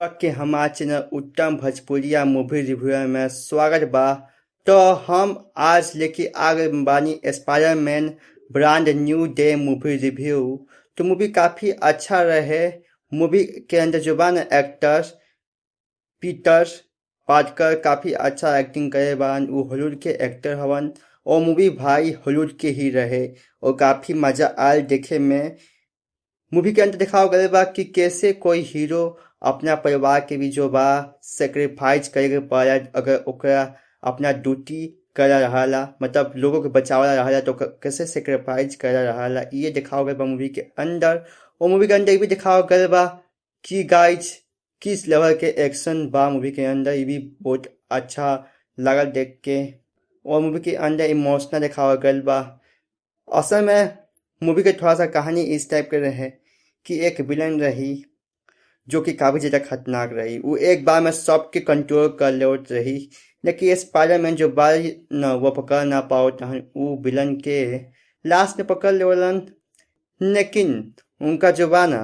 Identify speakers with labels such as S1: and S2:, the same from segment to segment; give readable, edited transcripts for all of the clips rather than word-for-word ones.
S1: के हमार चैनल उत्तम भोजपुरिया मूवी रिव्यू में स्वागत बा। तो हम आज लेके आ गए बानी Spiderman brand new day movie review. तो मूवी काफ़ी अच्छा रहे। मूवी के अंदर जो बा न एक्टर्स पीटर पार्कर काफ़ी अच्छा एक्टिंग करे बान। वो हॉलीवुड के एक्टर हवन और मूवी भाई हॉलीवुड के ही रहे और काफ़ी मज़ा आयल देखे में। मूवी के अंदर दिखाओ गए बा कि कैसे कोई हीरो अपना परिवार के भी जो बा सेक्रीफाइस करे के पड़ा अगर ओकरा अपना ड्यूटी कर रहा, मतलब लोगों के बचावा रहा तो कैसे सेक्रीफाइस कर रहा ये दिखाओ गए बा मूवी के अंदर। और मूवी के अंदर ये भी दिखाओ गए बा कि गाइज किस लेवल के एक्शन बा मूवी के अंदर। ये भी बहुत अच्छा लगल देख के। और मूवी के अंदर इमोशनल दिखावा गया बा। असल में मूवी के थोड़ा सा कहानी इस टाइप के रहे कि एक विलन रही जो कि काफ़ी ज़्यादा खतरनाक रही। वो एक बार में सबके कंट्रोल कर लेत रही, लेकिन स्पाइडरमैन जो बार न वो पकड़ ना पाओ तहन वो विलन के लास्ट में पकड़ लेवलन। लेकिन उनका जो बा ना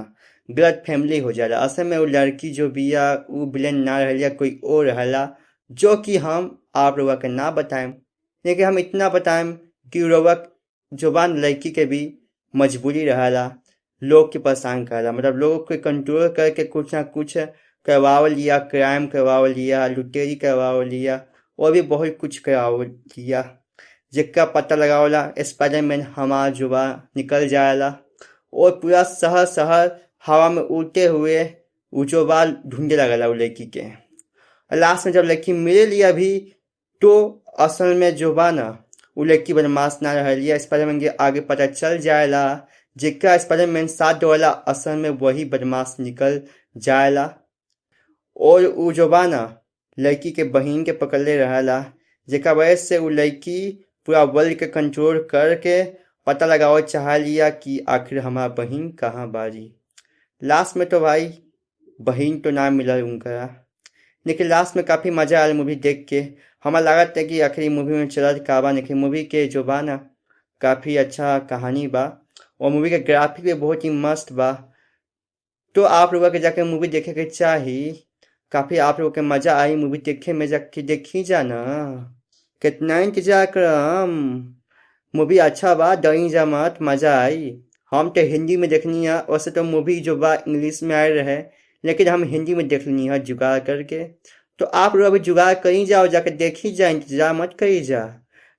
S1: गलत फैमिली हो जाला। असल में वो लड़की जो बिया वो विलन ना रहलिया, कोई और रहला जो कि हम आप लोगों के ना बताएं। लेकिन हम इतना बताएं कि रउआ जो बा लड़की के भी मजबूरी रहला लोग के परेशान करला, मतलब लोगों को कंट्रोल करके कुछ ना कुछ करवाव लिया, क्राइम करवाव लिया, लुटेरी करवाव लिया और भी बहुत कुछ करवाव लिया। जिसका पता लगावला स्पाइडरमैन हमार जुबा निकल जाएला और पूरा शहर शहर हवा में उड़ते हुए वो जो बा ढूंढे लगला वो लड़की के। लास्ट में जब लड़की मिले लिया भी तो असल में जो बा ना वो लड़की बदमाश ना रह। स्पाइडरमैन के आगे पता चल जाएला जेका स्पाइडरमैन साथ वाला असल में वही बदमाश निकल जाएला। और वो जो बा ना लड़की के बहन के पकड़ले रहला, जेका वजह से वो लड़की पूरा वर्ल्ड के कंट्रोल करके पता लगाव चाह लिया कि आखिर हमारा बहन कहाँ बारी। लास्ट में तो भाई बहन तो ना मिला उनका, लेकिन लास्ट में काफ़ी मज़ा आया मूवी देख के। हमारा लागत है कि आखिर मूवी में चला का बा, लेकिन मूवी के जो बा ना काफ़ी अच्छा कहानी बा और मूवी के ग्राफिक भी बहुत ही मस्त बा। तो आप लोगों के जाके मूवी देखे के चाही, काफ़ी आप लोगों के मज़ा आई मूवी देखे में, जाके देखी जाना। कितना इंतजार करम, मूवी अच्छा बा, डरी जा मत, मज़ा आई। हम तो हिंदी में देखनी है, वैसे तो मूवी जो बा इंग्लिश में आए रहे, लेकिन हम हिंदी में देख लेनी है जुगाड़ करके। तो आप लोग अभी जुगाड़ करी जाओ, जाके देखी जा, इंतजार मत करी जा।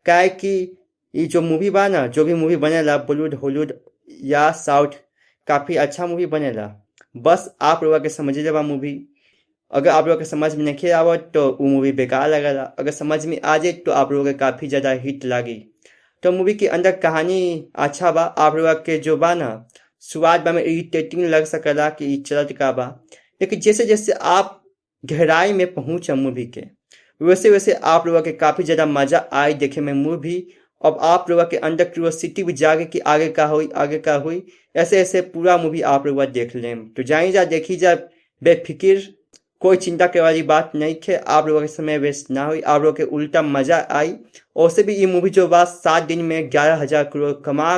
S1: क्या कि ये जो मूवी बा ना, जो भी मूवी बनेला बॉलीवुड हॉलीवुड या साउथ, काफ़ी अच्छा मूवी बनेला। बस आप लोगों के समझ ले बा मूवी। अगर आप लोगों के समझ में नहीं आवत तो वो मूवी बेकार लगेला, अगर समझ में आ जाए तो आप लोगों के काफ़ी ज़्यादा हिट लगी। तो मूवी के अंदर कहानी अच्छा बा। आप लोगों के जो बा ना स्वाद बा में इरिटेटिंग लग सकेला कि ई चलत का बा, लेकिन जैसे जैसे आप गहराई में पहुँचे मूवी के, वैसे वैसे आप लोगों के काफ़ी ज़्यादा मज़ा आए देखे में मूवी। अब आप लोगों के अंदर क्यूरियोसिटी भी जागे कि आगे का हुई आगे का हुई। ऐसे ऐसे पूरा मूवी आप लोग देख लें। तो जाई जा देखी जा बेफिक्र, कोई चिंता के वाली बात नहीं है। आप लोगों के समय वेस्ट ना हुई, आप लोगों के उल्टा मज़ा आई। और से भी ये मूवी जो बात 7 दिन में 11,000 करोड़ कमा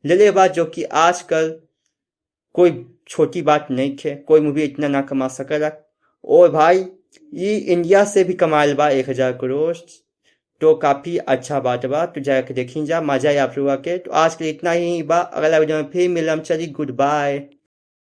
S1: ले बा, जो कि आजकल कोई छोटी बात नहीं है, कोई मूवी इतना ना कमा सकेला। और भाई ये इंडिया से भी कमाल बा 1,000 करोड़, तो काफ़ी अच्छा बात बा। तो जाके देखी जा, मज़ा आई आप लोगों के। तो आज के लिए इतना ही बा, अगला वीडियो में फिर मिलम, चली गुड बाय।